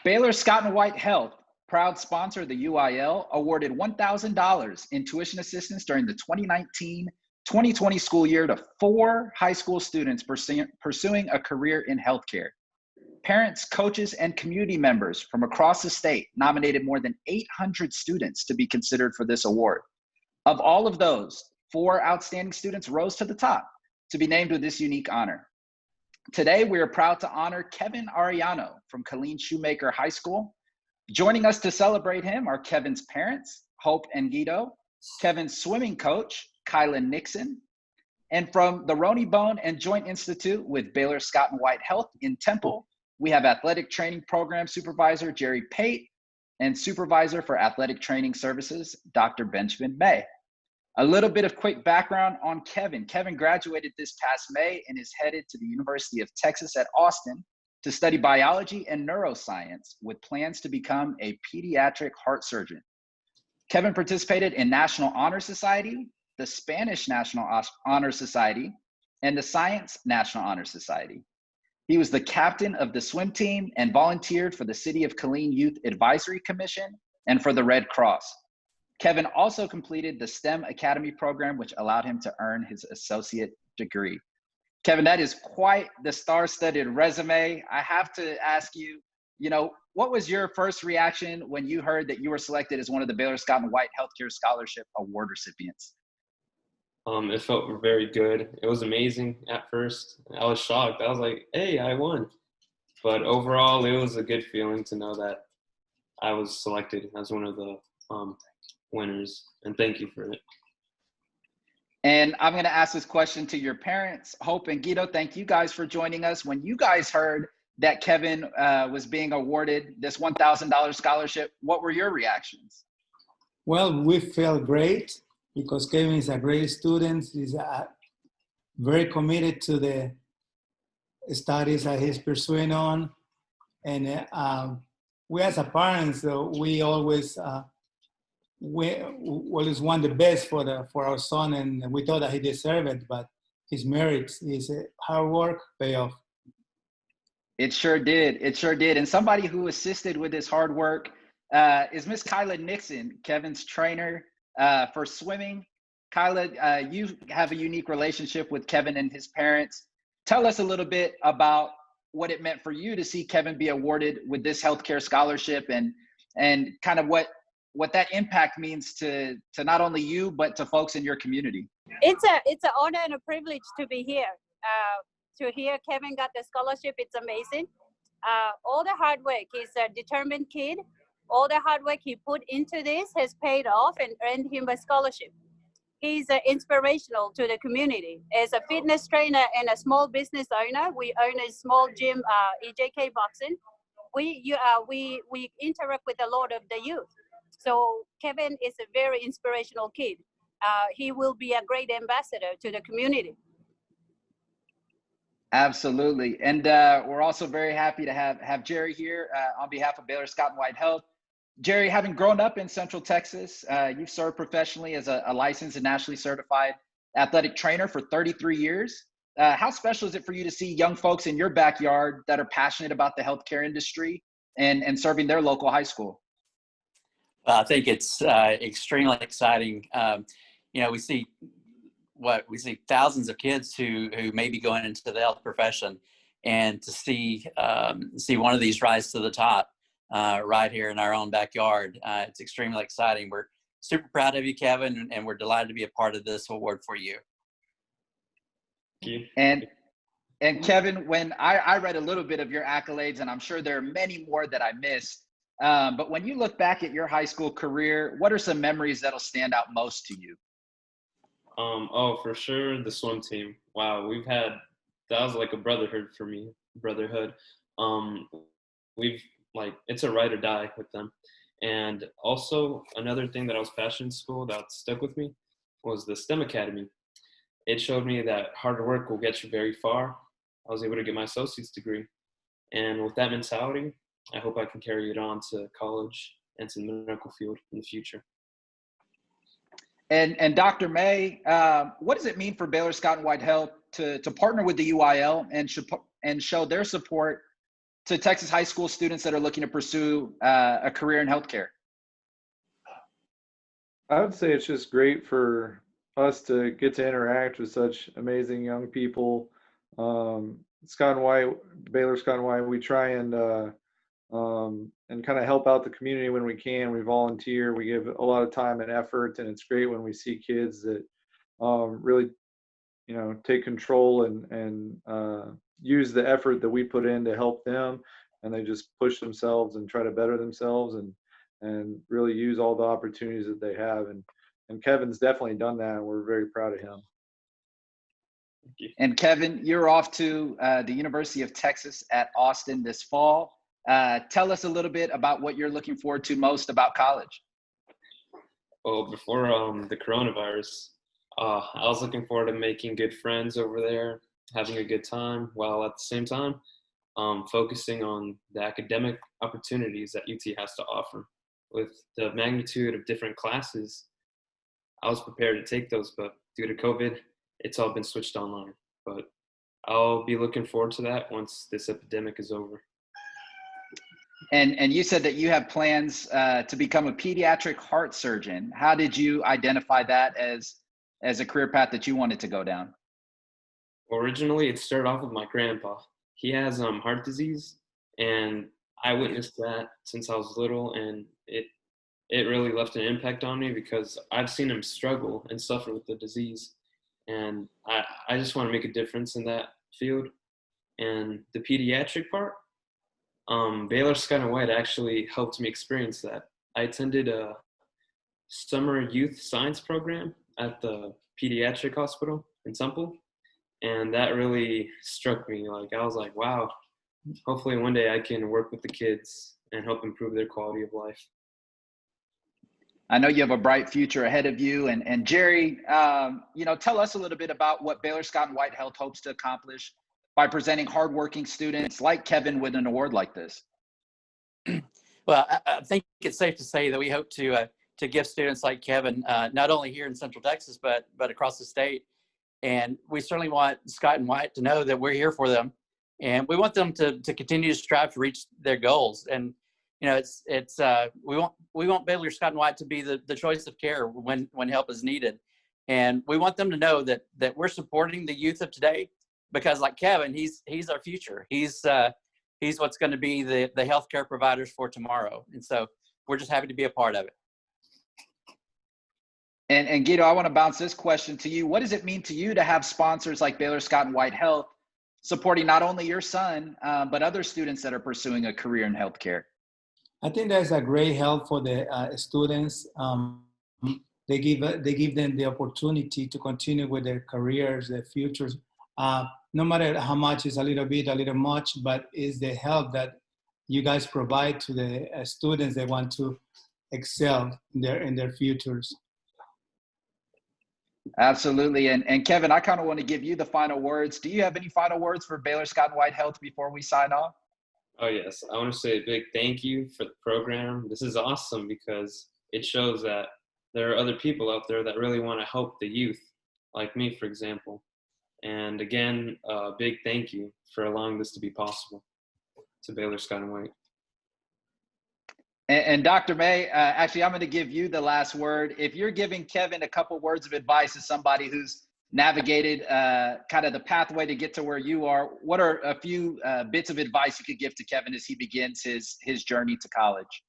Baylor Scott and White Health, proud sponsor of the UIL, awarded $1,000 in tuition assistance during the 2019-2020 school year to 4 high school students pursuing a career in healthcare. Parents, coaches, and community members from across the state nominated more than 800 students to be considered for this award. Of all of those, 4 outstanding students rose to the top to be named with this unique honor. Today, we are proud to honor Kevin Arellano from Killeen Shoemaker High School. Joining us to celebrate him are Kevin's parents, Hope and Guido, Kevin's swimming coach, Kyla Nixon, and from the Roni Bone and Joint Institute with Baylor Scott and White Health in Temple, we have Athletic Training Program Supervisor Jerry Pate and Supervisor for Athletic Training Services, Dr. Benjamin May. A little bit of quick background on Kevin. Kevin graduated this past May and is headed to the University of Texas at Austin to study biology and neuroscience with plans to become a pediatric heart surgeon. Kevin participated in National Honor Society, the Spanish National Honor Society, and the Science National Honor Society. He was the captain of the swim team and volunteered for the City of Killeen Youth Advisory Commission and for the Red Cross. Kevin also completed the STEM Academy program, which allowed him to earn his associate degree. Kevin, that is quite the star-studded resume. I have to ask you, what was your first reaction when you heard that you were selected as one of the Baylor Scott and White Healthcare Scholarship Award recipients? It felt very good. It was amazing at first. I was shocked. I was like, hey, I won. But overall, it was a good feeling to know that I was selected as one of the winners, and thank you for it. And I'm going to ask this question to your parents, Hope and Guido. Thank you guys for joining us. When you guys heard that Kevin was being awarded this $1,000 scholarship, what were your reactions? Well, we felt great because Kevin is a great student. He's very committed to the studies that he's pursuing on. And we as a parents, we always want the best for our son, and we thought that he deserved it, but his merits, his hard work pay off. It sure did. It sure did. And somebody who assisted with his hard work is Miss Kyla Nixon, Kevin's trainer for swimming. Kyla, you have a unique relationship with Kevin and his parents. Tell us a little bit about what it meant for you to see Kevin be awarded with this healthcare scholarship and kind of what that impact means to not only you, but to folks in your community. It's an honor and a privilege to be here. To hear Kevin got the scholarship, it's amazing. All the hard work, he's a determined kid. All the hard work he put into this has paid off and earned him a scholarship. He's inspirational to the community. As a fitness trainer and a small business owner, we own a small gym, EJK Boxing. We interact with a lot of the youth. So Kevin is a very inspirational kid. He will be a great ambassador to the community. Absolutely. And we're also very happy to have Jerry here on behalf of Baylor Scott and White Health. Jerry, having grown up in Central Texas, you've served professionally as a licensed and nationally certified athletic trainer for 33 years. How special is it for you to see young folks in your backyard that are passionate about the healthcare industry and serving their local high school? I think it's extremely exciting. We see thousands of kids who may be going into the health profession, and to see one of these rise to the top right here in our own backyard, it's extremely exciting. We're super proud of you, Kevin, and we're delighted to be a part of this award for you. Thank you. And Kevin, when I read a little bit of your accolades, and I'm sure there are many more that I missed, but when you look back at your high school career, what are some memories that'll stand out most to you? For sure, the swim team. Wow, that was like a brotherhood for me. It's a ride or die with them. And also another thing that I was passionate in school that stuck with me was the STEM Academy. It showed me that hard work will get you very far. I was able to get my associate's degree. And with that mentality, I hope I can carry it on to college and to the medical field in the future. And Dr. May, what does it mean for Baylor Scott and White Health to partner with the UIL and show their support to Texas high school students that are looking to pursue a career in healthcare? I would say it's just great for us to get to interact with such amazing young people. Scott and White, Baylor Scott and White, we try and kind of help out the community when we can. We volunteer, we give a lot of time and effort, and it's great when we see kids that really, take control and use the effort that we put in to help them, and they just push themselves and try to better themselves and really use all the opportunities that they have. And Kevin's definitely done that, and we're very proud of him. And Kevin, you're off to the University of Texas at Austin this fall. Tell us a little bit about what you're looking forward to most about college. Well, before the coronavirus, I was looking forward to making good friends over there, having a good time, while at the same time focusing on the academic opportunities that UT has to offer. With the magnitude of different classes, I was prepared to take those, but due to COVID, it's all been switched online. But I'll be looking forward to that once this epidemic is over. And you said that you have plans to become a pediatric heart surgeon. How did you identify that as a career path that you wanted to go down? Originally, it started off with my grandpa. He has heart disease, and I witnessed that since I was little, and it really left an impact on me because I've seen him struggle and suffer with the disease. And I just want to make a difference in that field. And the pediatric part, Baylor Scott and White actually helped me experience that. I attended a summer youth science program at the pediatric hospital in Temple, and that really struck me. Like, I was like, wow, hopefully one day I can work with the kids and help improve their quality of life. I know you have a bright future ahead of you. And Jerry, tell us a little bit about what Baylor Scott and White Health hopes to accomplish by presenting hardworking students like Kevin with an award like this. Well, I think it's safe to say that we hope to give students like Kevin, not only here in Central Texas, but across the state. And we certainly want Scott and White to know that we're here for them. And we want them to continue to strive to reach their goals. And we want Baylor Scott and White to be the choice of care when help is needed, and we want them to know that we're supporting the youth of today, because like Kevin, he's our future. He's what's going to be the healthcare providers for tomorrow, and so we're just happy to be a part of it. And Guido, I want to bounce this question to you. What does it mean to you to have sponsors like Baylor Scott and White Health supporting not only your son but other students that are pursuing a career in healthcare? I think that's a great help for the students. They give them the opportunity to continue with their careers, their futures. No matter how much is a little bit, a little much, but is the help that you guys provide to the students that want to excel in their futures. Absolutely. And Kevin, I kind of want to give you the final words. Do you have any final words for Baylor Scott and White Health before we sign off? Oh, yes. I want to say a big thank you for the program. This is awesome because it shows that there are other people out there that really want to help the youth, like me, for example. And again, a big thank you for allowing this to be possible to Baylor Scott and White. And Dr. May, actually, I'm going to give you the last word. If you're giving Kevin a couple words of advice as somebody who's navigated kind of the pathway to get to where you are, what are a few bits of advice you could give to Kevin as he begins his journey to college?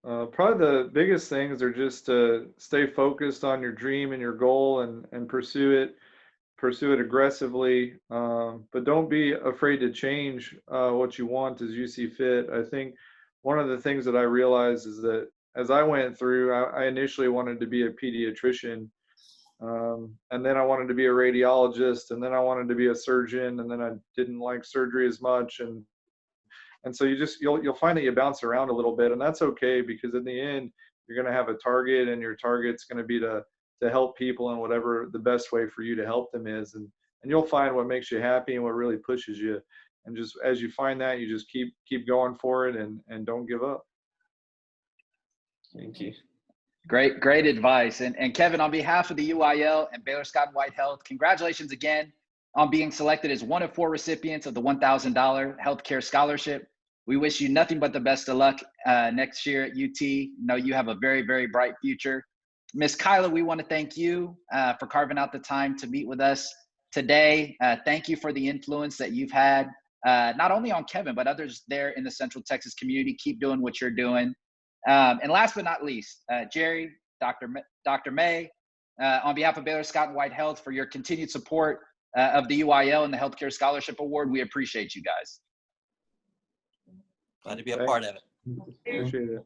Probably the biggest things are just to stay focused on your dream and your goal and pursue it aggressively, but don't be afraid to change what you want as you see fit. I think one of the things that I realized is that as I went through, I initially wanted to be a pediatrician, and then I wanted to be a radiologist, and then I wanted to be a surgeon, and then I didn't like surgery as much, and so you'll find that you bounce around a little bit, and that's okay, because in the end you're going to have a target, and your target's going to be to help people in whatever the best way for you to help them is, and you'll find what makes you happy and what really pushes you, and just as you find that, you just keep going for it and don't give up. Thank you. Great advice. And Kevin, on behalf of the UIL and Baylor Scott and White Health, congratulations again. on being selected as one of 4 recipients of the $1,000 healthcare scholarship. We wish you nothing but the best of luck next year at UT. You know, you have a very, very bright future. Ms. Kyla, we want to thank you for carving out the time to meet with us today. Thank you for the influence that you've had, not only on Kevin, but others there in the Central Texas community. Keep doing what you're doing. And last but not least, Jerry, Dr. May, on behalf of Baylor Scott and White Health, for your continued support of the UIL and the Healthcare Scholarship Award. We appreciate you guys. Glad to be a part of it. Appreciate it.